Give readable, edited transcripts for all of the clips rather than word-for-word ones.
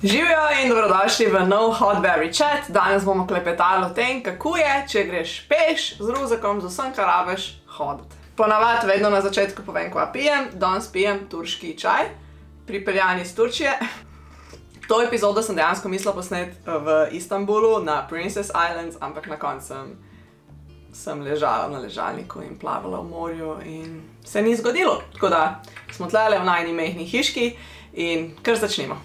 Živijo in dobrodošli v nov Hotberry chat. Danes bomo klepetali o tem, kako je, če greš peš z ruzakom, z vsem, kar rabiš, hoditi. Ponavadi vedno na začetku povem, kva pijem. Danes pijem turški čaj, pripeljan iz Turčije. To epizodo sem dejansko mislila posnet v Istanbulu, na Princess Islands, ampak na koncu sem ležala na ležalniku in plavala v morju in se ni zgodilo. Tako da smo tlele v najni mehni hiški in kar začnimo.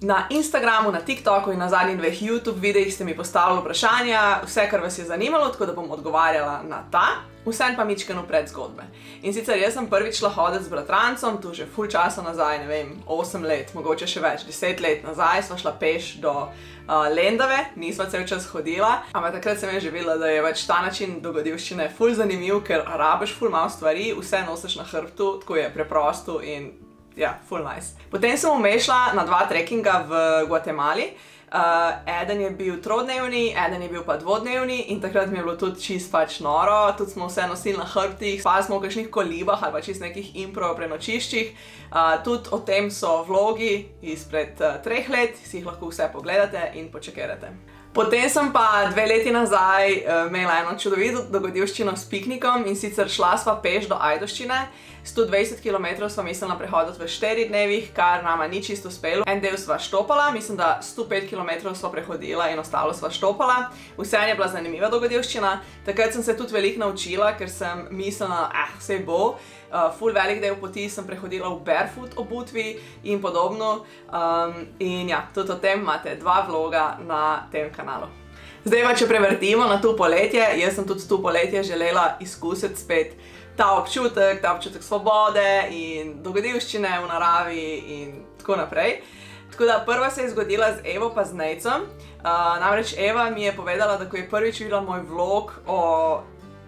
Na Instagramu, na TikToku in na zadnjih dveh YouTube videih ste mi postavili vprašanja, vse, kar vas je zanimalo, tako da bom odgovarjala na ta, vsem pa mičkeno pred zgodbe. In sicer jaz sem prvič šla hoditi z bratrancem, tu že ful časa nazaj, ne vem, 8 let, mogoče še več, 10 let nazaj, sva šla peš do Lendave, nisva cel čas hodila, ampak takrat sem že videla, da je več ta način dogodivščine ful zanimiv, ker rabiš ful malo stvari, vse nosiš na hrbtu, tako je preprosto in ja, full nice. Potem sem umešla na dva trekkinga v Gvatemali. Eden je bil trodnevni, eden je bil pa dvodnevni in takrat mi je bilo tudi čist pač noro. Tudi smo vse nosili na hrbtih, spali smo v kakšnih kolibah ali pa čist nekih impro prenočiščih. Tudi o tem so vlogi izpred 3 let, si jih lahko vse pogledate in počekirate. Potem sem pa 2 leti nazaj imela eno čudovito dogodivščino s piknikom in sicer šla sva peš do Ajdovščine. 120 km sva mislila prehoditi v 4 dnevih, kar nama ni čisto uspelo. En del sva štopala, mislim, da 105 km sva prehodila in ostalo sva štopala. Vseeno je bila zanimiva dogodivščina. Takrat sem se tudi veliko naučila, ker sem mislila, sej bo. Ful velik del poti sem prehodila v barefoot obutvi in podobno. In ja, tudi o tem imate 2 vloga na tem kanalu. Zdaj pa, če prevrtimo na to poletje, jaz sem tudi to poletje želela izkusiti spet ta občutek svobode in dogodivščine v naravi in tako naprej. Tako da prva se je zgodila z Evo pa z Nejcem. Namreč Eva mi je povedala, da ko je prvič videla moj vlog o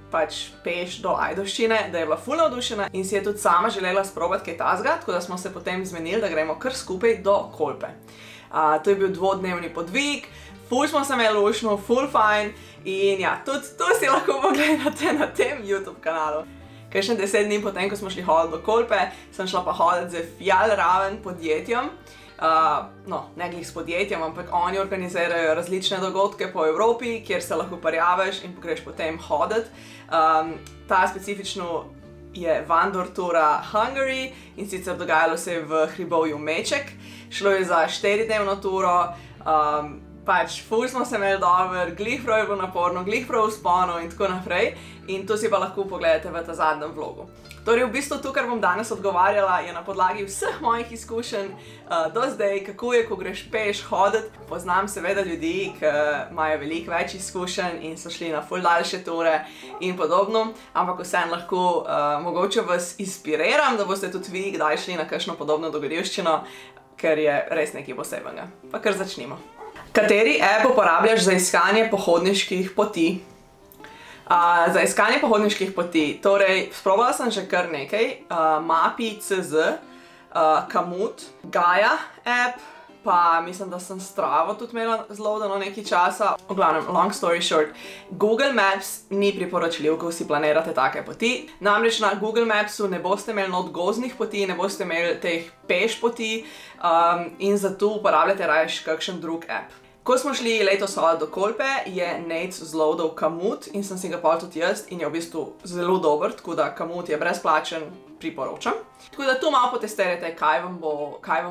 pač peš do Ajdovščine, da je bila ful navdušena in si je tudi sama želela sprobati kaj tazga, tako da smo se potem zmenili, da gremo kar skupaj do Kolpe. To je bil 2-dnevni podvig, ful smo se imeli lušno, ful fajn in ja, tudi to si lahko pogledate na tem YouTube kanalu. Kakšne 10 dni potem, ko smo šli hoditi do Kolpe, sem šla pa hoditi z Fjallraven podjetjem. No, ne glih s podjetjem, ampak oni organizirajo različne dogodke po Evropi, kjer se lahko prijaveš in greš potem hoditi. Ta specifično je Wandertura Hungary in sicer dogajalo se je v hribovju Meček. Šlo je za 4-dnevno turo, pač ful smo se imeli dober, glih prav je bilo naporno, glih prav vzpono in tako naprej. In to si pa lahko pogledate v ta zadnjem vlogu. Torej, v bistvu to, kar bom danes odgovarjala, je na podlagi vseh mojih izkušenj do zdaj, kako je, ko greš peš hoditi. Poznam seveda ljudi, ki imajo veliko več izkušenj in so šli na ful daljše ture in podobno, ampak vseeno lahko mogoče vas inspiriram, da boste tudi vi kdaj šli na kakšno podobno dogodivščino, ker je res nekaj posebnega. Pa kar začnimo. Kateri app uporabljaš za iskanje pohodniških poti? Za iskanje pohodniških poti, torej, sprobala sem že kar nekaj, Mapi.cz, Komoot, Gaia app, pa mislim, da sem Stravo tudi imela zloadano nekaj časa. V glavnem, long story short, Google Maps ni priporočljiv, ko si planirate take poti. Namreč na Google Mapsu ne boste imeli not gozdnih poti, ne boste imeli teh peš poti in zato uporabljate raje kakšen drug app. Ko smo šli letos hoditi do Kolpe, je Nejc zloadal Komoot in sem si ga pol tudi jaz in je v bistvu zelo dober, tako da Komoot je brezplačen, priporočam. Tako da tu malo potestirajte, kaj vam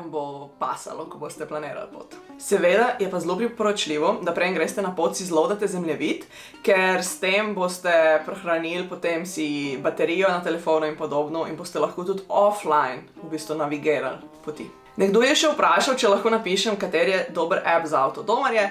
bo pasalo, ko boste planirali pot. Seveda je pa zelo priporočljivo, da preden greste na pot, si zloadate zemljevid, ker s tem boste prehranili potem si baterijo na telefonu in podobno in boste lahko tudi offline v bistvu navigirali poti. Nekdo je še vprašal, če lahko napišem, kateri je dober app za avtodomarje.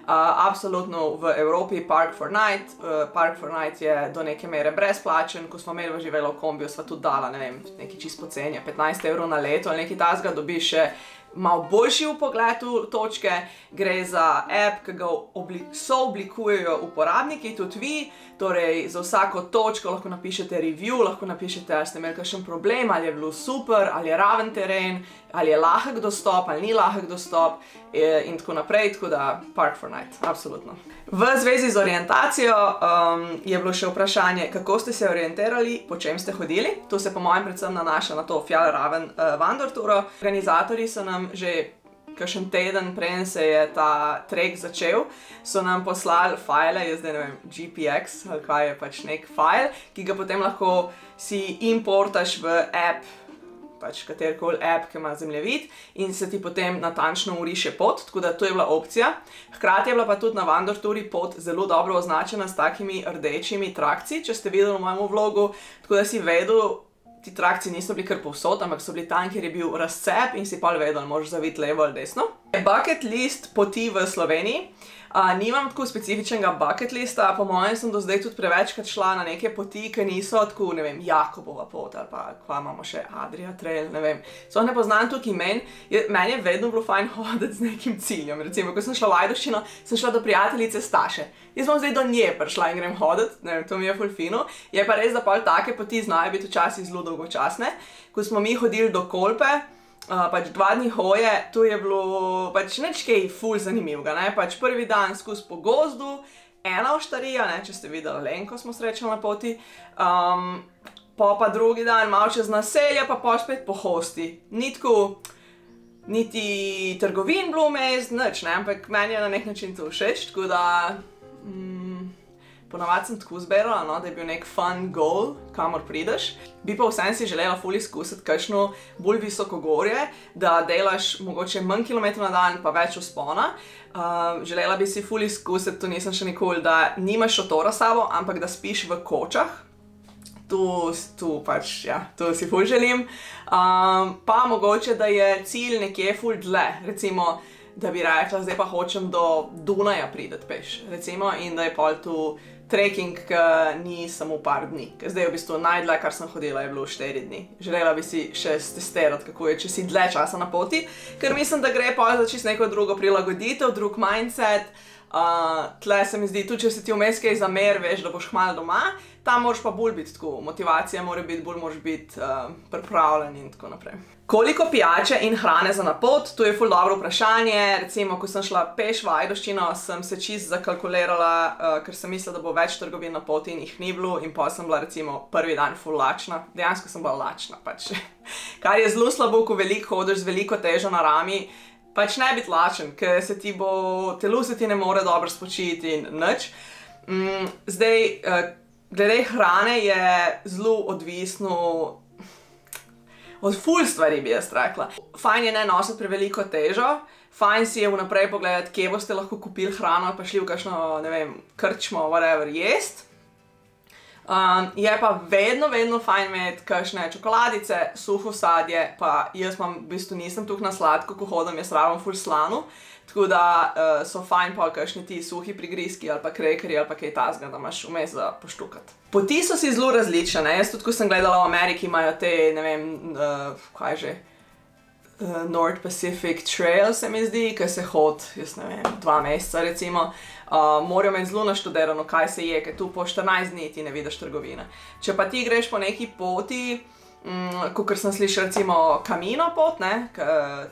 Absolutno v Evropi Park4Night. Park4Night je do neke mere brezplačen. Ko smo imeli v živelo kombiju, sva tudi dala, ne vem, nekaj čisto poceni, 15 € na leto ali nekaj tazga, dobiš še malo boljši vpogled v točke. Gre za app, ki ga sooblikujejo uporabniki, tudi vi. Torej, za vsako točko lahko napišete review, lahko napišete, ali ste imeli kakšen problem, ali je bilo super, ali je raven teren, ali je lahek dostop, ali ni lahek dostop in tako naprej, tako da Park4Night, absolutno. V zvezi z orientacijo je bilo še vprašanje, kako ste se orientirali, po čem ste hodili. To se po mojem predvsem nanaša na to Fjallraven Wanderturo. Organizatorji so nam že kakšen teden preden se je ta trek začel, so nam poslali file, jaz zdaj ne vem, GPX ali kaj je pač nek file, ki ga potem lahko si importaš v app, pač katerikoli app, ki ima zemljevid in se ti potem natančno uriše pot, tako da to je bila opcija. Hkrati je bila pa tudi na Wandertouri pot zelo dobro označena s takimi rdečimi trakci, če ste videli v mojem vlogu, tako da si vedel, ti trakci niso bili kar povsod, ampak so bili tam, kjer je bil razcep in si pol vedel, možeš zaviti levo ali desno. Bucket list poti v Sloveniji. Nimam tako specifičnega bucket lista, po mojem sem do zdaj tudi prevečkrat šla na neke poti, ki niso tako, ne vem, Jakobova pot ali pa kva imamo še Adria Trail, ne vem. Sploh ne poznam tukaj imen, meni je vedno bilo fajn hoditi z nekim ciljem. Recimo, ko sem šla v Ajdovščino, sem šla do prijateljice Staše. Jaz bom zdaj do nje prišla in grem hoditi, ne vem, to mi je ful fino. Je pa res, da pol take poti znajo biti včasih zelo dolgočasne. Ko smo mi hodili do Kolpe, pač 2 dni hoje, tu je bilo pač nič kaj ful zanimivega, ne, pač prvi dan skozi po gozdu, ena oštarija, ne, če ste videli Lenko smo srečali na poti, pa drugi dan malo čez naselje, pa spet po hosti. Ni tako, niti trgovin bilo vmes, nič, ne, ampak meni je na nek način to všeč, tako da ponavadi sem tako zberala, no, da je bil nek fun goal, kamor prideš. Bi pa vsem si želela ful izkusiti kakšno bolj visoko gorje, da delaš mogoče manj kilometrov na dan, pa več vzpona. Želela bi si ful izkusiti, to nisem še nikoli, da nimaš šotora s sabo, ampak da spiš v kočah. Tu pač, ja, to si ful želim. Pa mogoče, da je cilj nekje ful dlje, recimo, da bi rekla, zdaj pa hočem do Dunaja prideti peš, recimo, in da je pol tu trekking, ki ni samo par dni. Zdaj v bistvu najdlje, kar sem hodila, je bilo 4 dni. Želela bi si še testirati, kako je, če si dlje časa na poti, ker mislim, da gre pol za čisto neko drugo prilagoditev, drug mindset. Tle se mi zdi, tudi če se ti vmes kaj zamer, veš, da boš kmalu doma, tam moraš pa bolj biti tako, motivacija mora biti, bolj moraš biti pripravljen in tako naprej. Koliko pijače in hrane za na pot? To je ful dobro vprašanje. Recimo, ko sem šla peš v Ajdovščino, sem se čisto zakalkulirala, ker sem mislila, da bo več trgovin na poti in jih ni bilo in pa sem bila recimo prvi dan ful lačna. Dejansko sem bila lačna pač. Kar je zelo slabo, ko veliko hodiš z veliko težo na rami, pač ne biti lačen, ker se ti bo, telo se ti ne more dobro spočiti in nič. Zdaj, glede hrane je zelo odvisno od ful stvari, bi jaz rekla. Fajn je ne nositi preveliko težo, fajn si je vnaprej pogledati, kje boste lahko kupili hrano, pa šli v kakšno, ne vem, krčmo, whatever, jest. Je pa vedno fajn imeti kakšne čokoladice, suho sadje, pa jaz v bistvu nisem tukaj na sladko, ko hodim, jaz rabim ful slano, tako da so fajn pa kakšni ti suhi prigrizki ali pa krekerji ali pa kaj tazga, da imaš vmes za poštukati. Poti so si zelo različne, ne, jaz tudi, ko sem gledala v Ameriki, imajo te, ne vem, kaj že, North Pacific Trail se mi zdi, ki se hod, jaz ne vem, 2 meseca recimo, morajo imeti zelo naštudirano, kaj se je, ker tu po 14 dni ti ne vidiš trgovine. Če pa ti greš po neki poti, kakor sem slišala recimo Camino pot, ne,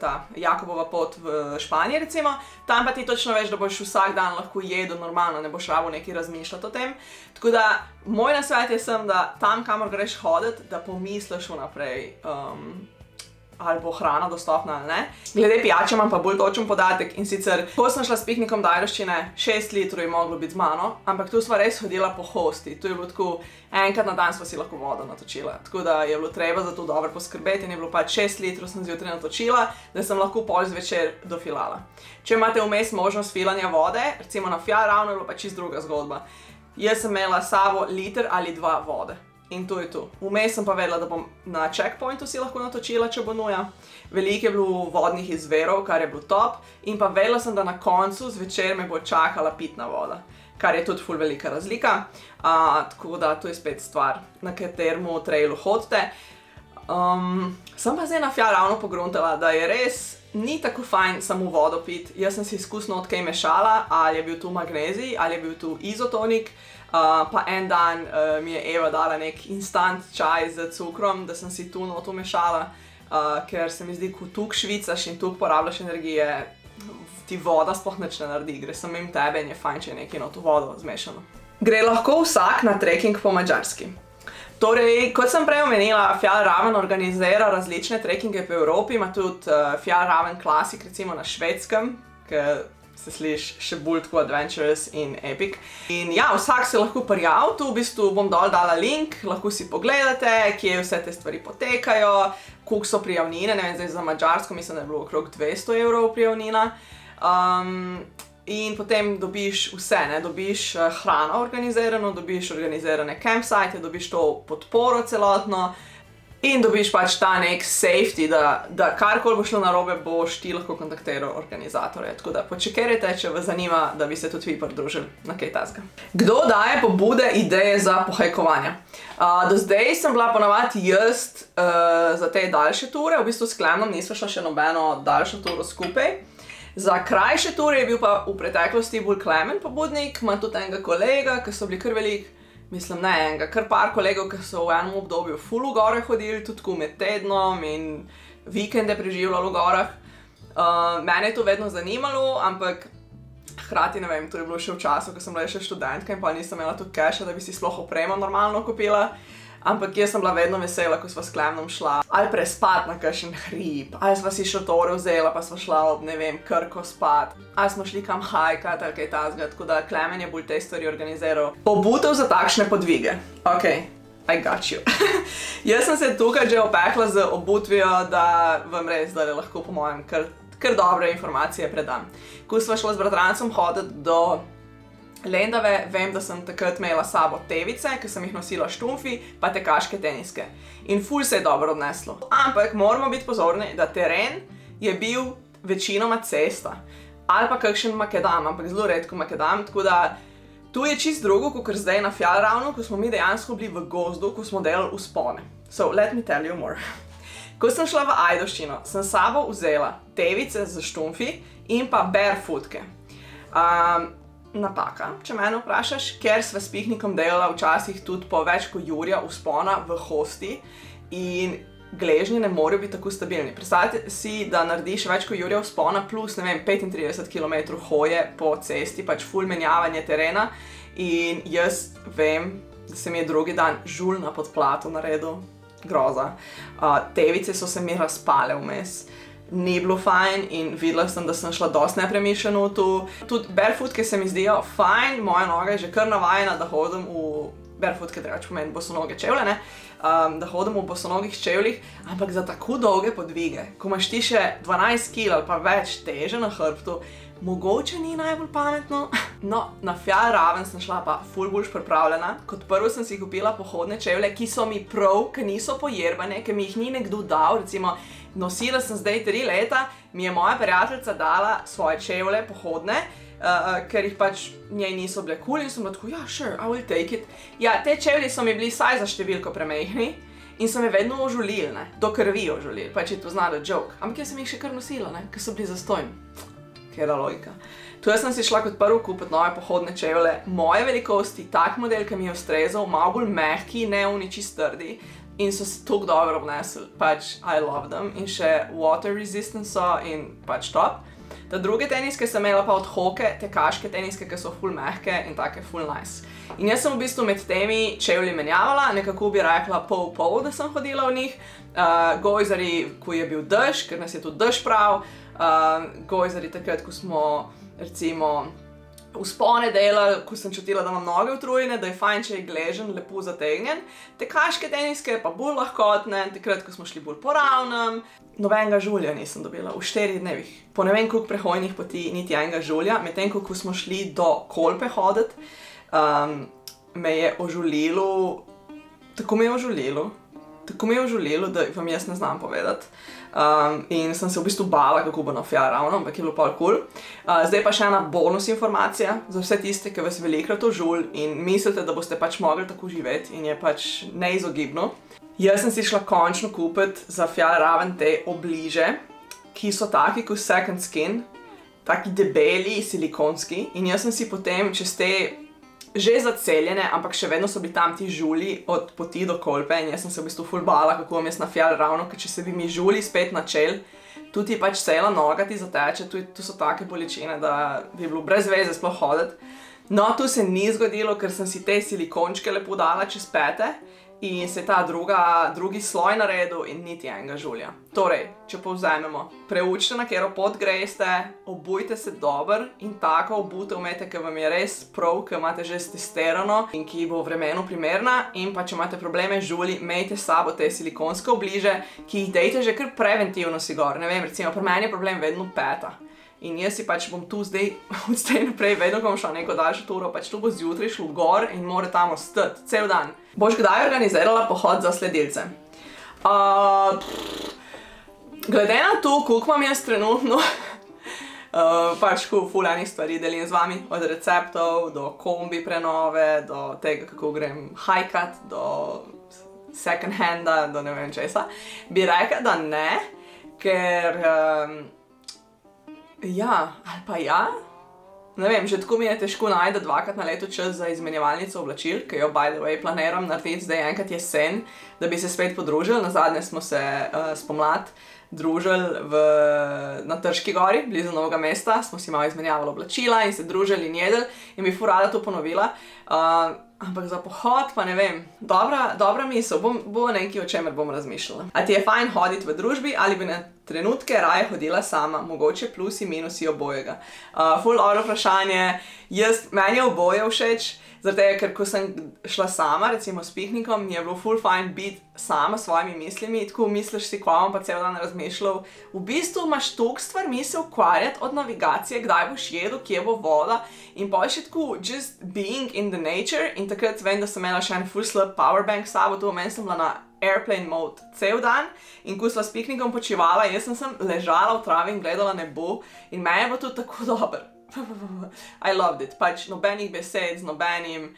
ta Jakobova pot v Španiji recimo, tam pa ti točno veš, da boš vsak dan lahko jedel normalno, ne boš rabil nekaj razmišljati o tem. Tako da, moj nasvet je sem, da tam, kamor greš hoditi, da pomisliš vnaprej, ali bo hrana dostopna ali ne. Glede pijače imam pa bolj točen podatek in sicer, ko sem šla s piknikom do Ajdovščine, 6 litrov je moglo biti z mano, ampak tu sva res hodila po hosti. Tu je bilo tako, enkrat na dan sva si lahko vodo natočila, tako da je bilo treba za to dobro poskrbeti in je bilo pač 6 litrov sem zjutraj natočila, da sem lahko pol zvečer dofilala. Če imate vmes možnost filanja vode, recimo na Fjallravnu je bilo pa čisto druga zgodba. Jaz sem imela s sabo liter ali 2 vode. In to je to. Vmes sem pa vedela, da bom na checkpointu si lahko natočila, če bo nuja. Veliko je bilo vodnih izverov, kar je bilo top. In pa vedela sem, da na koncu zvečer me bo čakala pitna voda. Kar je tudi ful velika razlika. Tako da to je spet stvar, na kateremu trailu hodite. Sem pa zdaj na Fjallravnu pogruntala, da je res ni tako fajn samo vodo piti. Jaz sem si izkusno od kaj mešala, ali je bil tu magnezij, ali je bil tu izotonik. Pa en dan mi je Eva dala nek instant čaj z cukrom, da sem si tu noto mešala, ker se mi zdi, ko tuk švicaš in tuk porabljaš energije, ti voda sploh nič ne naredi, gre samo mimo tebe in je fajn, če je nekaj noto vodo zmešano. Gre lahko vsak na trekking po Madžarski? Torej, kot sem prej omenila, Fjällräven organizira različne trekkinge po Evropi, ima tudi Fjällräven Classic, recimo na Švedskem, ki se sliši še bolj tako adventurous in epic. In ja, vsak se lahko prijavi, tu v bistvu bom dol dala link, lahko si pogledate, kje vse te stvari potekajo, koliko so prijavnine, ne vem, zdaj za Madžarsko mislim, da je bilo okrog 200 € prijavnina. In potem dobiš vse, ne, dobiš hrano organizirano, dobiš organizirane campsite, dobiš to podporo celotno in dobiš pač ta nek safety, da karkoli bo šlo narobe, boš ti lahko kontaktiral organizatorje. Tako da počakajte, če vas zanima, da bi se tudi vi pridružili na kaj takega. Kdo daje pobude, ideje za pohajkovanja? Do zdaj sem bila ponavadi jaz za te daljše ture, v bistvu s Klemnom nisva šla še nobeno daljšo turo skupaj. Za krajše ture je bil pa v preteklosti bolj Klemen pobudnik, ima tudi enega kolega, ki so bili kar velik, mislim ne enega, kar par kolegov, ki so v enem obdobju ful v gore hodili, tudi med tednom in vikende preživljali v gorah. Mene je to vedno zanimalo, ampak hkrati ne vem, to je bilo še v času, ko sem bila še študentka in pa nisem imela tudi keša, da bi si sploh opremo normalno kupila. Ampak jaz sem bila vedno vesela, ko sva s Klemnom šla ali prespat na kakšen hrib, ali sva si šotore vzela, pa sva šla ob, ne vem, Krko spat, ali smo šli kam hajkat ali kaj takega, tako da Klemen je bolj te stvari organiziral. Obutev za takšne podvige. Ok, I got you. Jaz sem se tukaj že opekla z obutvijo, da vam res zdaj lahko po mojem kar dobre informacije predam. Ko sva šla z bratrancem hoditi do Lendave, vem, da sem takrat imela s sabo tevice, ki sem jih nosila štumfi, pa tekaške teniske. In ful se je dobro odneslo. Ampak moramo biti pozorni, da teren je bil večinoma cesta. Ali pa kakšen makedam, ampak zelo redko makedam, tako da tu je čist drugo, kot zdaj na Fjällrävenu, ko smo mi dejansko bili v gozdu, ko smo delali vzpone. So, let me tell you more. Ko sem šla v Ajdovščino, sem s sabo vzela tevice z štumfi in pa barefootke. Napaka, če mene vprašaš, ker sva s piknikom delala včasih tudi po več kot jurja vzpona v hosti in gležnji ne morajo biti tako stabilni. Predstavljate si, da narediš več kot jurja vzpona plus, ne vem, 35 km hoje po cesti, pač ful menjavanje terena in jaz vem, da se mi je drugi dan žul na podplatu naredil, groza. Tevice so se mi razpale vmes. Ni bilo fajn in videla sem, da sem šla dosti nepremišljeno tu. Tudi barefootke se mi zdijo fajn, moja noga je že kar navajena, da hodim v barefootke, drugače pomeni bosonoge čevlje, ne? Da hodim v bosonogih čevljih, ampak za tako dolge podvige, ko imaš ti še 12 kg ali pa več teže na hrbtu, mogoče ni najbolj pametno. No, na Fjällräven sem šla pa ful boljš pripravljena. Kot prvo sem si kupila pohodne čevlje, ki so mi prav, ki niso pojerbane, ki mi jih ni nekdo dal, recimo nosila sem zdaj 3 leta, mi je moja prijateljica dala svoje čevlje pohodne, ker jih pač njej niso bile cool in sem bila tako, ja, sure, I will take it. Ja, te čevlji so mi bili saj za številko premehni in so me vedno ožulili, ne, do krvi ožulili, pač je to znala joke. Ampak jaz sem jih še kar nosila, ne, ker so bili zastojni. Kjera logika. Tu sem si šla kot prvo kupiti nove pohodne čevlje, moje velikosti, tak model, ki mi je ustrezal, malo bolj mehki, ne oni čist trdi in so se toliko dobro obnesli, pač I love them in še water resistant so in pač top. Ta druge teniske sem imela pa od Hoke, tekaške teniske, ki so ful mehke in take ful nice. In jaz sem v bistvu med temi čevlji menjavala, nekako bi rekla pol, da sem hodila v njih. Gojzari, ko je bil dež, ker nas je tudi dež prav, gojzari takrat, ko smo recimo vzpone delali, ko sem čutila, da imam noge utrujene, da je fajn, če je gležen, lepo zategnjen. Tekaške teniske pa bolj lahkotne, takrat, ko smo šli bolj po ravnem. Nobenega žulja nisem dobila v 4 dnevih. Po ne vem koliko prehojnih poti niti enega žulja, medtem ko smo šli do Kolpe hoditi, me je ožulilo, tako me je ožulilo, da vam jaz ne znam povedati. In sem se v bistvu bala, kako bo na Fjällrävenu, ampak je bilo pol cool. Zdaj pa še ena bonus informacija za vse tiste, ki vas velikrat ožul in mislite, da boste pač mogli tako živeti in je pač neizogibno. Jaz sem si šla končno kupiti za Fjällräven te obliže, ki so taki kot second skin, taki debeli, silikonski in jaz sem si potem čez te že zaceljene, ampak še vedno so bili tam ti žulji od poti do Kolpe in jaz sem se v bistvu ful bala, kako bom jaz na Fjällrävenu, ker če se bi mi žulji spet načel, tudi pač cela noga ti zateče, tu so take bolečine, da bi bilo brez veze sploh hoditi. No, tu se ni zgodilo, ker sem si te silikončke lepo dala čez pete in se je ta drugi sloj naredil in niti enega žulja. Torej, če povzamemo, preučite, na katero pot greste, obujte se dobro in tako obutev imejte, ki vam je res prav, ki imate že testirano in ki bo vremenu primerna, in pa če imate probleme z žulji, imejte s sabo te silikonske obliže, ki jih dejte že kar preventivno si gor. Ne vem, recimo pri meni je problem vedno peta. In jaz si pač bom tu zdaj, od zdaj naprej, vedno ko bom šla neko daljšo turo, pač tu bo zjutraj šlo gor in mora tam ostati, cel dan. Boš kdaj organizirala pohod za sledilce? Glede na to, koliko imam jaz trenutno, pač ful enih stvari delim z vami, od receptov, do kombi prenove, do tega, kako grem hajkat, do second handa, do ne vem česa, bi rekla, da ne, ker ja, ali pa ja. Ne vem, že tako mi je težko najti 2-krat na leto čas za izmenjevalnico oblačil, ki jo by the way planiram narediti zdaj enkrat jesen, da bi se spet podružili. Nazadnje smo se spomlad družili na Trški gori, blizu Novega mesta, smo si malo izmenjavali oblačila in se družili in jedli in bi ful rada to ponovila. Ampak za pohod pa ne vem, dobra misel, bo nekaj, o čemer bom razmišljala. A ti je fajn hoditi v družbi ali bi na trenutke raje hodila sama, mogoče plusi, minusi obojega? Ful dobro vprašanje, meni je oboje všeč, zato ker ko sem šla sama, recimo s piknikom, mi je bilo ful fajn biti sama s svojimi mislimi, tako misliš si, kva bom pa cel dan razmišljal. V bistvu imaš toliko stvari se ukvarjati od navigacije, kdaj boš jedel, kje bo voda, in pa še tako just being in the nature. In takrat vem, da sem imela še en full slab powerbank s sabo, to meni sem bila na airplane mode cel dan in ko sva s piknikom počivala, jaz sem ležala v travi in gledala nebo in meni je bilo to tako dobro. I loved it, pač nobenih besed, z nobenim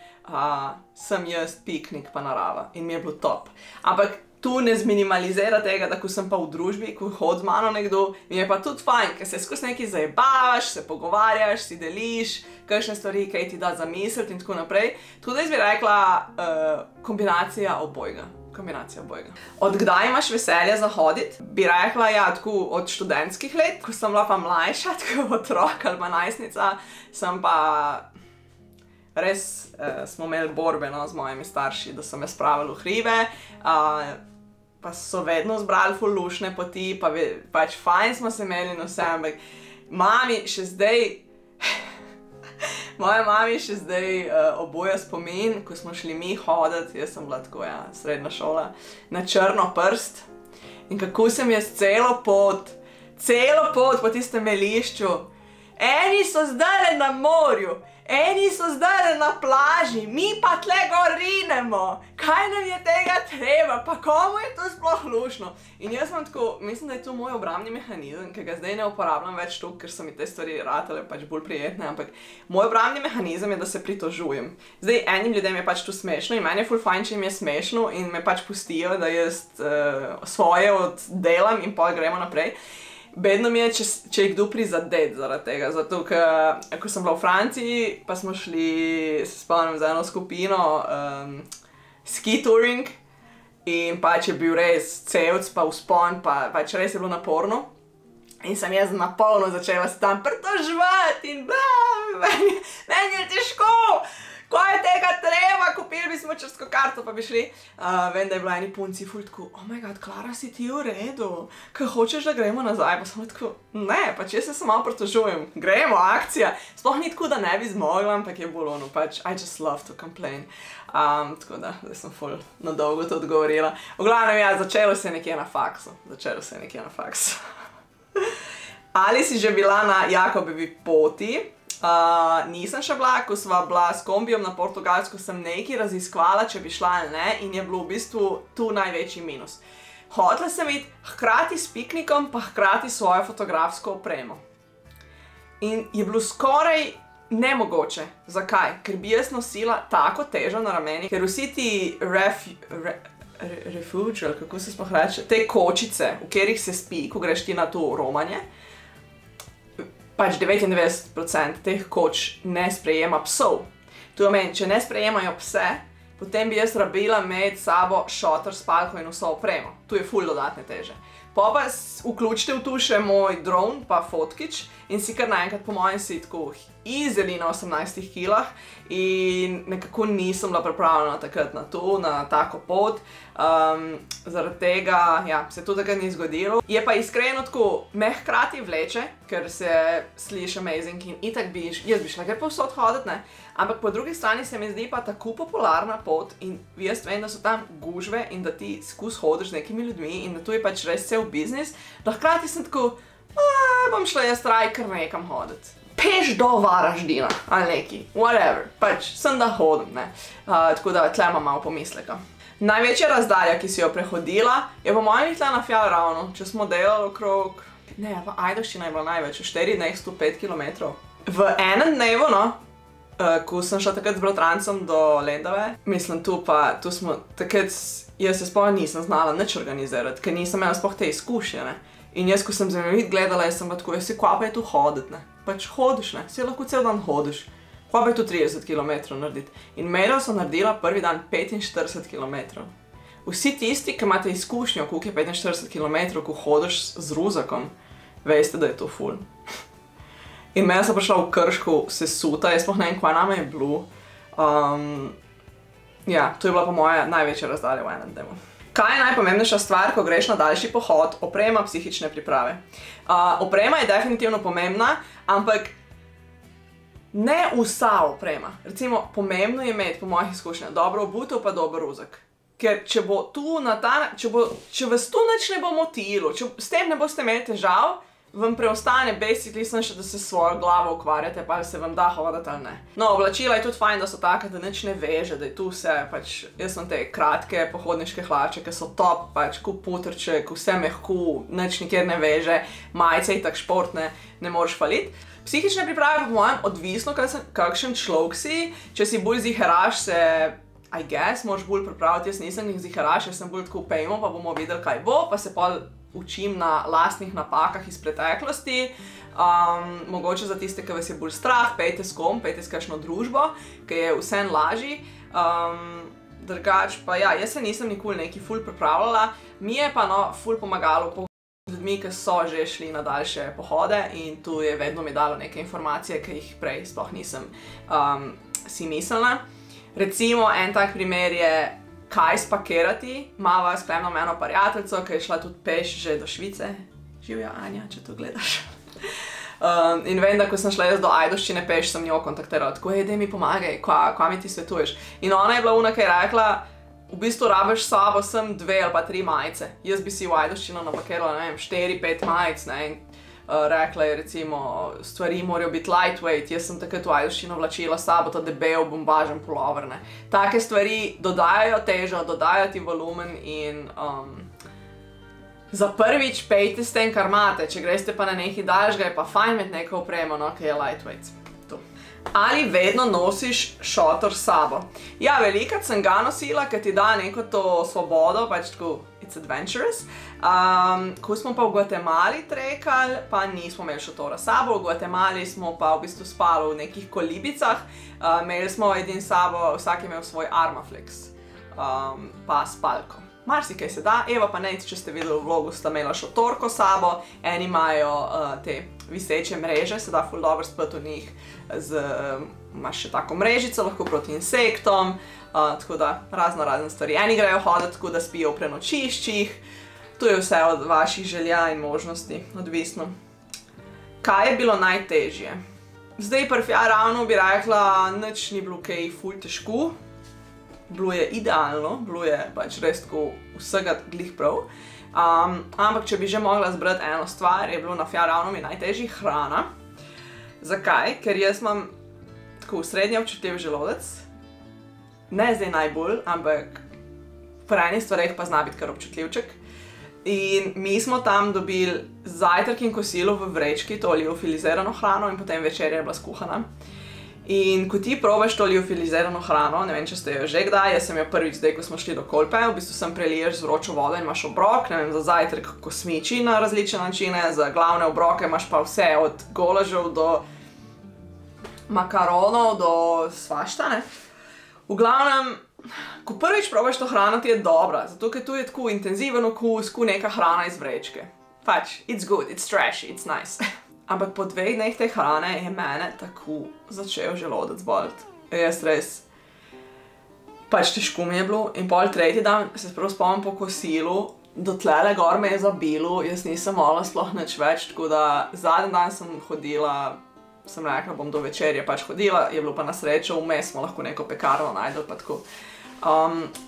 sem jaz piknik pa narava in mi je bilo top. Ampak tu ne zminimalizira tega, da ko sem pa v družbi, ko hod z mano nekdo, mi je pa tudi fajn, ker se skozi nekaj zajebavaš, se pogovarjaš, si deliš, kakšne stvari, kaj ti da zamisliti in tako naprej. Tako da jaz bi rekla kombinacija obojega. Od kdaj imaš veselje za hoditi? Bi rekla, ja, tako od študentskih let, ko sem bila pa mlajša, tako otrok ali pa najstnica, sem pa res smo imeli borbe z mojimi starši, da so me spravili v hribe, pa so vedno zbrali ful lušne poti, pa pač fajn smo se imeli na vse, ampak moja mami še zdaj oboja spomin, ko smo šli mi hoditi, jaz sem bila tako, ja, srednja šola, na Črnoprst in kako sem jaz celo pot po tistem melišču, eni so zdajle na morju, eni so zdajle na plaži, mi pa tle gor rinemo, kaj nam je tega treba, pa komu je to sploh lušno? In jaz sem tako, mislim, da je to moj obrambni mehanizem, ki ga zdaj ne uporabljam več toliko, ker so mi te stvari ratale pač bolj prijetne, ampak moj obrambni mehanizem je, da se pritožujem. Zdaj, enim ljudem je pač to smešno in meni je ful fajn, če jim je smešno in me pač pustijo, da jaz svoje oddelam in pol gremo naprej. Bedno mi je, če jih kdo prizadet zaradi tega, zato ker, ko sem bila v Franciji, pa smo šli, se spomnim, za eno skupino ski touring in pač je bil res cevc, pa vzpon, pa pač res je bilo naporno. In sem jaz na polno začela se tam pritoževati in meni je težko, kaj je tega treba, kupili bi smučarsko karto, pa bi šli. Vem, da je bilo eni punci ful tako, oh my god, Klara, si ti v redu? Kaj hočeš, da gremo nazaj? Pa sem tako, ne, pač jaz se malo pritožujem, gremo, akcija. Sploh ni tako, da ne bi zmogla, ampak je bolj ono, pač I just love to complain. Tako da, zdaj sem ful na dolgo to odgovorila. V glavnem, ja, začelo se je nekje na faksu. Ali si že bila na Jakobovi poti? Nisem še bila, ko sva bila s kombijom na Portugalsko, sem nekaj raziskvala, če bi šla ali ne, in je bilo v bistvu tu največji minus. Hotela sem iti hkrati s piknikom, pa hkrati svojo fotografsko opremo. In je bilo skoraj nemogoče. Zakaj? Ker bi jaz nosila tako težo na ramenih, ker vsi ti refuge, kako se sploh reče, te kočice, v katerih se spi, ko greš ti na to romanje, pač 99% teh koč ne sprejema psov. To pomeni, če ne sprejemajo pse, potem bi jaz rabila imeti s sabo šotor, spalko in vso opremo. Tu je ful dodatne teže. Pa vključite v tu še moj dron pa fotkič in si kar naenkrat po mojem si tako easily na 18 kilah in nekako nisem bila pripravljena takrat na to, na tako pot. Zaradi tega, ja, se to takrat ni zgodilo. Je pa iskreno tako, me hkrati vleče, ker se sliši amazing in itak jaz bi šla kar povsod hoditi, ne? Ampak po drugi strani se mi zdi pa tako popularna pot in jaz vem, da so tam gužve in da ti skus hodiš z nekimi ljudmi in da to je pač res cel biznis, da hkrati sem tako, bom šla jaz raj kar nekam hoditi. Peš do Varaždina, ali neki, whatever, pač sem da hodim, ne. Tako da tle imam malo pomisleka. Največja razdalja, ki si jo prehodila, je po mojem tle na Fjallravnu, če smo delali okrog, ne, pa Ajdovščina je bila največ, v 4 dneh 105 kilometrov. V enem dnevu, no, ko sem šla takrat z bratrancem do Lendave, mislim, tu smo, takrat jaz se sploh nisem znala nič organizirati, ker nisem imela sploh te izkušnje, ne. In jaz, ko sem zemljevid gledala, jaz sem pa tako, jaz si kva pa je tu hoditi, ne. Pač hodiš, ne, si lahko cel dan hodiš. Kva pa je tu 30 kilometrov narediti. In medal sem naredila prvi dan 45 kilometrov. Vsi tisti, ki imate izkušnjo, koliko je 45 kilometrov, ko hodiš z ruzakom, veste, da je to ful. In mene sem prišla v Krško sesuta, jaz sploh ne vem, kva nama je bilo. Ja, to je bila pa moja največja razdalja v enem dnevu. Kaj je najpomembnejša stvar, ko greš na daljši pohod? Oprema, psihične priprave. Oprema je definitivno pomembna, ampak ne vsa oprema. Recimo, pomembno je imeti, po mojih izkušnjah, dobro obutev pa dober ruzak. Ker če bo tu če vas tu nič ne bo motilo, če s tem ne boste imeli težav, vam preostane basically samo še, da se s svojo glavo ukvarjate, pa se vam da hoditi ali ne. No, oblačila je tudi fajn, da so take, da nič ne veže, da je tu vse, pač, jaz sem te kratke pohodniške hlače, ki so top, pač, ko putrček, vse mehko, nič nikjer ne veže, majice itak športne, ne moreš faliti. Psihične priprave po mojem odvisno, kakšen človek si, če si bolj ziharaš se, I guess, moraš bolj pripraviti, jaz nisem ziharaš, jaz sem bolj tako pejmo, pa bomo videli, kaj bo, pa se pol učim na lastnih napakah iz preteklosti. Mogoče za tiste, ki vas je bolj strah, pejte s kom, pejte s kakšno družbo, ki je vsem lažji. Drugač pa ja, jaz se nisem nikoli neki ful pripravljala, mi je pa no ful pomagalo z ljudmi, ki so že šli na daljše pohode in tu je vedno mi dalo neke informacije, ki jih prej sploh nisem si mislila. Recimo, en tak primer je, kaj spakirati. Mava spremno eno prijateljico, ki je šla tudi peš že do Švice. Živja Anja, če to gledaš. In vem, da ko sem šla jaz do Ajdovščine peš, sem njo kontaktirala, tako, daj mi pomagaj, kva mi ti svetuješ. In ona je bila ona, ki je rekla, v bistvu rabiš s sabo sem 2 ali pa 3 majice. Jaz bi si v Ajdovščino napakirala, ne vem, 4-5 majic, ne, in rekla je recimo, stvari morajo biti lightweight, jaz sem takrat v Ajdovščino vlačila s sabo ta debel bombažen pulover, ne. Take stvari dodajajo težo, dodajajo ti volumen in za prvič pejte s tem, kar imate, če greste pa na nekaj daljšega, je pa fajn imeti neko opremo, no, ki je lightweight. Ali vedno nosiš šotor s sabo? Ja, velikrat sem ga nosila, ker ti da neko to svobodo, pač tako, it's adventurous. Ko smo pa v Gvatemali trekali, pa nismo imeli šotora s sabo, v Gvatemali smo pa v bistvu spali v nekih kolibicah, imeli smo edin s sabo, vsak je imel svoj Armaflex, pa spalko. Marsikaj se da, Eva pa Nate, če ste videli v vlogu, sta imela šotorko s sabo, eni imajo te viseče mreže, se da ful dobro spati v njih, imaš še tako mrežico, lahko proti insektom, tako da razne stvari. Eni grejo hoditi tako, da spijo v prenočiščih, to je vse od vaših želja in možnosti, odvisno. Kaj je bilo najtežje? Zdaj pri Fjallravnu bi rekla, nič ni bilo kaj ful težko. Bilo je idealno, bilo je pač res tako vsega glih prav. Ampak, če bi že mogla zbrati eno stvar, je bilo na Fjallravnu mi najtežji hrana. Zakaj? Ker jaz imam tako srednje občutljiv želodec. Ne zdaj najbolj, ampak pri enih stvareh pa zna biti kar občutljivček. In mi smo tam dobili zajtrk in kosilo v vrečki, to liofilizirano hrano in potem večerja je bila skuhana. In ko ti probaš to liofilizirano hrano, ne vem, če ste jo že kdaj, jaz sem jo prvič zdaj, ko smo šli do Kolpe, v bistvu sem preliješ z vročo vodo in imaš obrok, ne vem, za zajtrk kosmiči na različne načine, za glavne obroke imaš pa vse od golažev do makaronov, do svašta, ne. V glavnem, Ko prvič probaš to hrano, ti je dobra, zato ker tu je tako intenziven okus, ko neka hrana iz vrečke. Pač, it's good, it's trashy, it's nice. Ampak po 2 dneh te hrane je mene tako začel želodec boleti. Jaz res, pač težko mi je bilo in pol tretji dan se prav spomnim po kosilu, do tlele gor me je zabilo, jaz nisem mogla sploh nič več, tako da zadnji dan sem hodila, sem rekla, bom do večerje pač hodila, je bilo pa na srečo, vmes smo lahko neko pekarno najdel pa tako.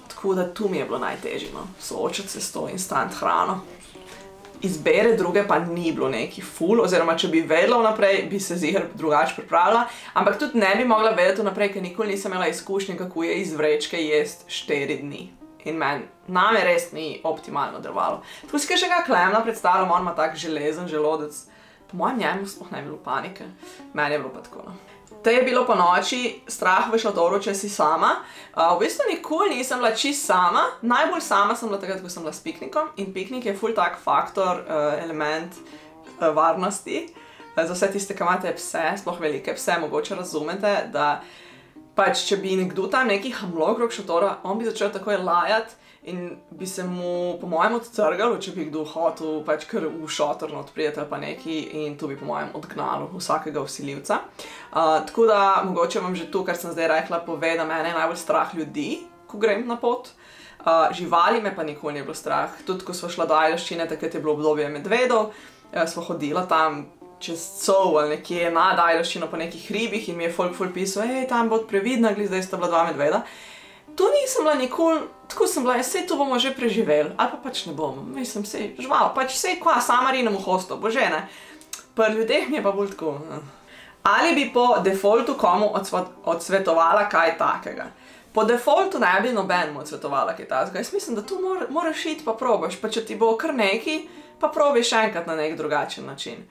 Tako da tu mi je bilo najtežje, no, soočati se s to instant hrano. Izbere druge pa ni bilo neki ful, oziroma če bi vedela vnaprej, bi se ziher drugače pripravila, ampak tudi ne bi mogla vedeti vnaprej, ker nikoli nisem imela izkušnje, kako je iz vrečke jest 4 dni. In name res ni optimalno delovalo. Tako si kakšnega Klemna predstavljam, on ima tak železen želodec. Po mojem njemu sploh ne bi bilo panike. Meni je bilo pa tako, no. Te je bilo po noči strah v šotoru, če si sama. V bistvu nikoli nisem bila čisto sama. Najbolj sama sem bila takrat, ko sem bila s piknikom. In piknik je ful tak faktor, element varnosti. Za vse tiste, ki imate pse, sploh velike pse, mogoče razumete, da pač, če bi nekdo tam neki hamlo okrog šotora, on bi začel takoj lajati in bi se mu, po mojem, odtrgalo, če bi kdo hotel pač kar v šotor not prijeti ali pa neki in to bi, po mojem, odgnalo vsakega vsiljivca. Tako da, mogoče vam že to, kar sem zdaj rekla, pove, da mene je najbolj strah ljudi, ko grem na pot. Živali me pa nikoli ni bilo strah. Tudi, ko sva šla do Ajdovščine, takrat je bilo obdobje medvedov, sva hodila tam čez Cov ali nekje nad Ajdovščino po nekih hribih in mi je folk pisal, tam bod previdna, zdaj sta bila 2 medveda. Tu nisem bila nikoli, tako sem bila, sej to bomo že preživeli, ali pa pač ne bomo, mislim, sej žval, pač sej kva, sama rinem v hosto, bože ne. Pri ljudeh mi je pa bolj tako. Ali bi po defaultu komu odsvetovala kaj takega? Po defaultu ne bi nobenemu odsvetovala kaj takega, jaz mislim, da tu moraš iti pa probaš, pa če ti bo kar neki, pa probi še enkrat na nek drugačen način.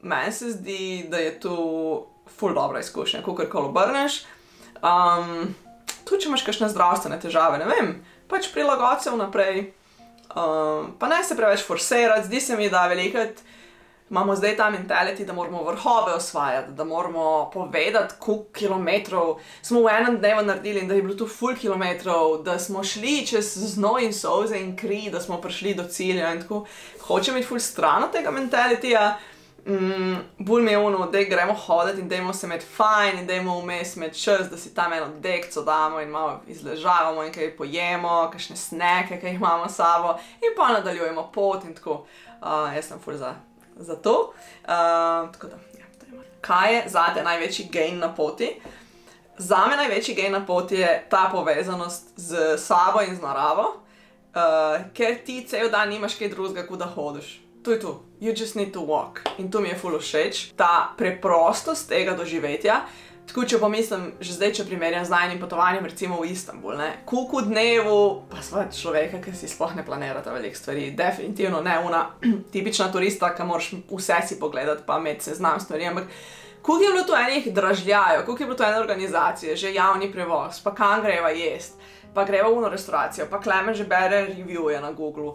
Meni se zdi, da je tu ful dobra izkušnja, kakorkoli obrneš. Tudi, če imaš kakšne zdravstvene težave, ne vem, pač prilagodi se vnaprej, pa ne se preveč forsirati, zdi se mi, da velikrat imamo zdaj ta mentality, da moramo vrhove osvajati, da moramo povedati, koliko kilometrov smo v enem dnevu naredili in da je bilo tu ful kilometrov, da smo šli čez znoj in solze in kri, da smo prišli do cilja in tako. Hočem iti ful stran od tega mentalityja, bolj mi je ono, da gremo hoditi in dajmo se imeti fajn in dajmo vmes imeti čas, da si tam eno dekco damo in malo izležavamo in kaj pojemo, kakšne sneke, kaj imamo s sabo in pa nadaljujemo pot in tako. Jaz sem ful za to. Tako da, ja, to je. Kaj je zate največji gain na poti? Zame največji gain na poti je ta povezanost z sabo in z naravo, ker ti cel dan nimaš kaj drugega, kot da hodiš. To je to. You just need to walk. In to mi je ful všeč. Ta preprostost tega doživetja. Tako, če pomislim, že zdaj, če primerjam z najnim potovanjem, recimo v Istanbul, ne. Koliko dnevu, pa sva človeka, ki si sploh ne planirata veliko stvari. Definitivno ne ona tipična turista, ki moraš vse si pogledati, pa imeti seznam stvari, ampak koliko je bilo tu enih dražljajev, koliko je bilo tu ene organizacije, že javni prevoz, pa kam greva jest. Pa greva v eno restauracijo, pa Klemen že bere reviewje na Googlu.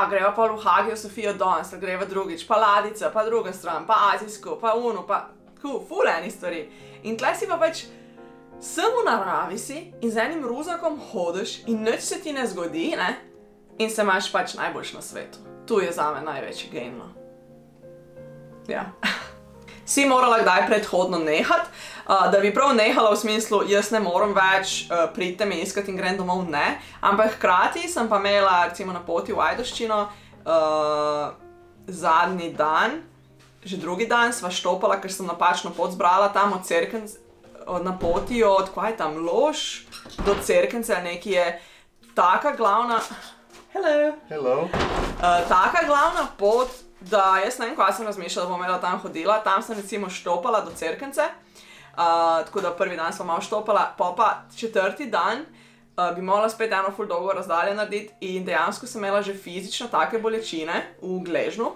Greva pa v Hagijo Sofijo danes, greva drugič, pa Ladica, pa druga stran, pa Azijsko, pa Uno, pa ful enih stvari. In tle si pa pač sem v naravi si in z enim ruzakom hodiš in nič se ti ne zgodi, ne? In se imaš pač najboljš na svetu. Tu je zame največji gain, no. Ja. Si morala kdaj predhodno nehati, da bi prav nehala v smislu, jaz ne moram več, pridite me iskati in grem domov, ne. Ampak hkrati sem pa imela, recimo na poti v Ajdovščino, zadnji dan, že drugi dan sva štopala, ker sem napačno pot zbrala tam od Cerknice, na poti od, kaj je tam, Lož do Cerknice, nekaj je taka glavna, hello, taka glavna pot, da jaz ne vem, kaj sem razmišljala, da bom imela tam hodila, tam sem recimo štopala do Cerknice, tako da prvi dan sem malo štopala, pa četrti dan bi morala spet eno ful dolgo razdalje narediti in dejansko sem imela že fizično take bolečine v gležnju,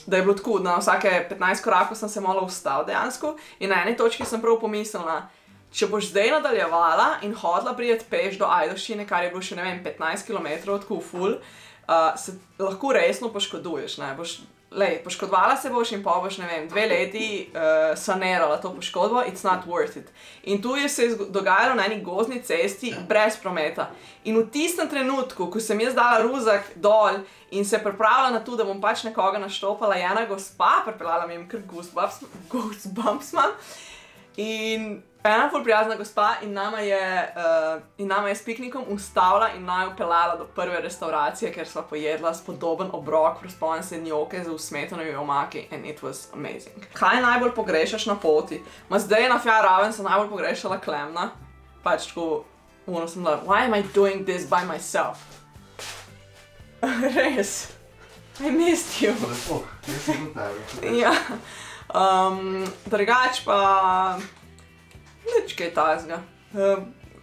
da je bilo tako, na vsake 15 korakov sem se malo vstal dejansko in na eni točki sem prav pomislila, če boš zdaj nadaljevala in hodila prijeti peš do Ajdovščine, kar je bilo še, ne vem, 15 km, tako ful, se lahko resno poškoduješ, ne, boš lej, poškodovala se boš in pa boš, ne vem, 2 leti sanirala to poškodbo, it's not worth it. In tu je se dogajalo na eni gozdni cesti brez prometa. In v tistem trenutku, ko sem jaz dala ruzak dol in se pripravila na to, da bom pač nekoga naštopala, je ena gospa, pripeljala mi kar goosebumps imam, in ena ful prijazna gospa in nama je s piknikom ustavila in naju peljala do prve restauracije, ker sva pojedla spodoben obrok, razpolnjen se njoke z usmetanovimi omaki and it was amazing. Kaj najbolj pogrešaš na poti? Ma zdaj na Fja raven sem najbolj pogrešala Klemna. Pač tako, ono sem bila, why am I doing this by myself? Res. I missed you. Lepo, jaz sem do tebe. Ja. Drugač pa nič kaj tazga.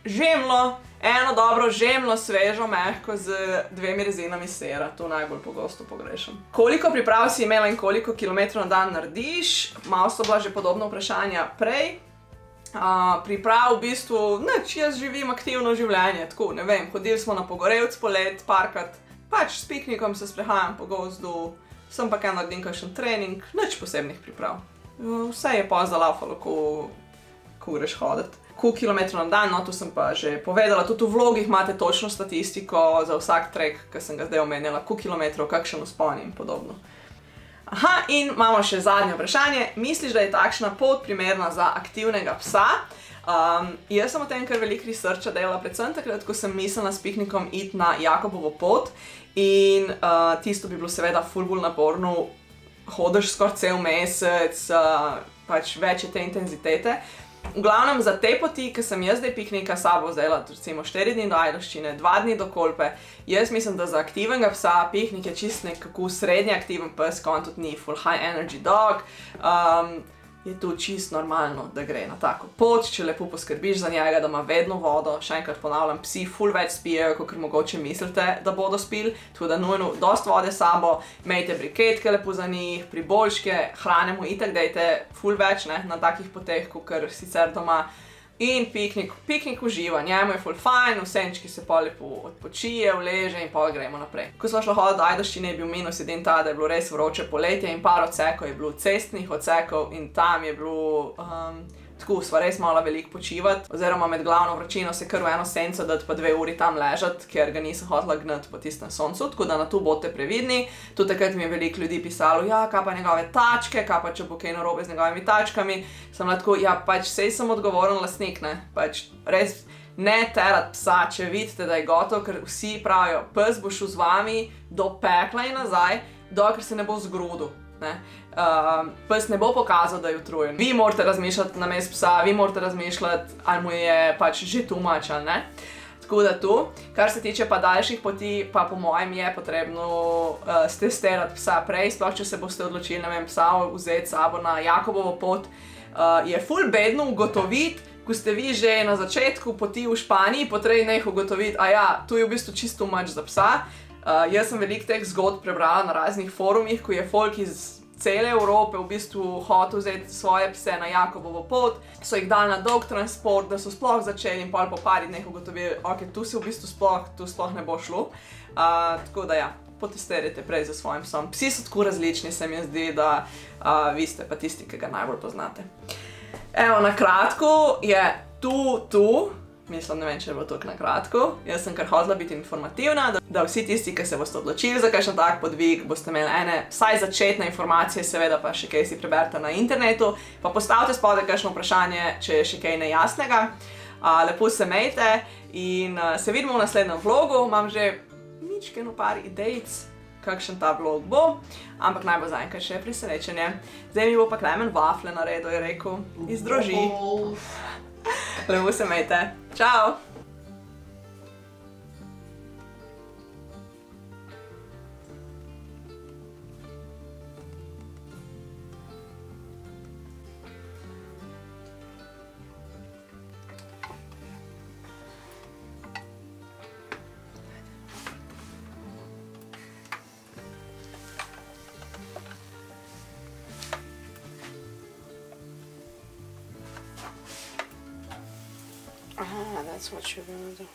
Žemlo, eno dobro žemlo, svežo, mehko z 2 rezinami sera, to najbolj pogosto pogrešam. Koliko priprav si imela in koliko kilometrov na dan narediš? Malo so bila že podobna vprašanja prej. Priprav v bistvu, nič, jaz živim aktivno življenje, tako, ne vem, hodili smo na Pogorevc polet, parkrat, pač s piknikom se sprehajam po gozdu, sem pa kaj naredim kakšen trening, nič posebnih priprav. Vse je pa zalaufalo, ko greš hoditi. Koliko kilometrov na dan, no tu sem pa že povedala, tudi v vlogih imate točno statistiko za vsak trek, ki sem ga zdaj omenjala, koliko kilometrov, kakšen vzpon in podobno. Aha, in imamo še zadnje vprašanje. Misliš, da je takšna pot primerna za aktivnega psa? Jaz sem o tem kar veliko researcha delala, predvsem takrat, ko sem mislila s piknikom iti na Jakobovo pot in tisto bi bilo seveda ful bolj naporno, hodiš skoraj cel mesec, pač več je te intenzitete. V glavnem za te poti, ki sem jaz zdaj piknika sabo vzela, recimo 4 dni do Ajdovščine, 2 dni do Kolpe, jaz mislim, da za aktivnega psa piknik je čist nekako srednje aktiven pes, ko on tudi ni full high energy dog, je to čist normalno, da gre na tako pot, če lepo poskrbiš za njega, da ima vedno vodo, še enkrat ponavljam, psi ful več spijejo, kakor mogoče mislite, da bodo spili, tako da nujno dost vode sabo, imejte briketke lepo za njih, priboljške, hrane mu itak dejte ful več, ne, na takih poteh, kakor sicer doma. In piknik uživa, njemu je ful fajn, v senčki se pol lepo odpočije, vleže in pol gremo naprej. Ko smo šla hoditi do Ajdovščine, je bil minus edin ta, da je bilo res vroče poletje in par odsekov je bilo cestnih odsekov in tam je bilo, tako sva res morala veliko počivati, oziroma med glavno vročino se kar v eno senco dati pa 2 uri tam ležati, ker ga nisem hotela gnati po tistem soncu, tako da na to bodite previdni. Tudi takrat mi je veliko ljudi pisalo, ja, kaj pa njegove tačke, kaj pa če bo kaj narobe z njegovimi tačkami. Sem bila tako, ja, pač sej sem odgovoren lastnik, ne, pač res ne terati psa, če vidite, da je gotov, ker vsi pravijo, pes bo šel z vami do pekla in nazaj, dokler se ne bo zgrudil. Pes ne bo pokazal, da je utrujen. Vi morate razmišljati namesto psa, vi morate razmišljati, ali mu je pač že too much, ali ne. Tako da tu, kar se tiče pa daljših poti, pa po mojem je potrebno stestirati psa prej, sploh če se boste odločili, ne vem, psa vzeti sabo na Jakobovo pot, je ful bedno ugotoviti, ko ste vi že na začetku poti v Španiji, potrebno jih ugotoviti, a ja, tu je v bistvu čisto too much za psa. Jaz sem veliko teh zgodb prebrala na raznih forumih, ko je folk iz cele Evrope v bistvu hotel vzeti svoje pse na Jakobovo pot, so jih dali na dolg transport, da so sploh začeli in pol po par dneh ugotovili, ok, tu se v bistvu sploh ne bo šlo. Tako da ja, potestirajte prej za svojim psom. Psi so tako različni, se mi zdi, da vi ste pa tisti, ki ga najbolj poznate. Evo, na kratko je tu. Mislim, ne vem, če bo toliko na kratko. Jaz sem kar hotela biti informativna, da vsi tisti, ki se boste odločili za kakšen tak podvig, boste imeli ene vsaj začetne informacije, seveda pa še kaj si preberite na internetu, pa postavite spodaj kakšno vprašanje, če je še kaj nejasnega. Lepo se imejte in se vidimo v naslednjem vlogu. Imam že mičkeno par idejc, kakšen ta vlog bo, ampak naj bo zaenkrat še presenečenje. Zdaj mi bo pa Klemen wafle naredil, je rekel, iz droži. Lepo se imejte. Čau! That's what you're gonna do.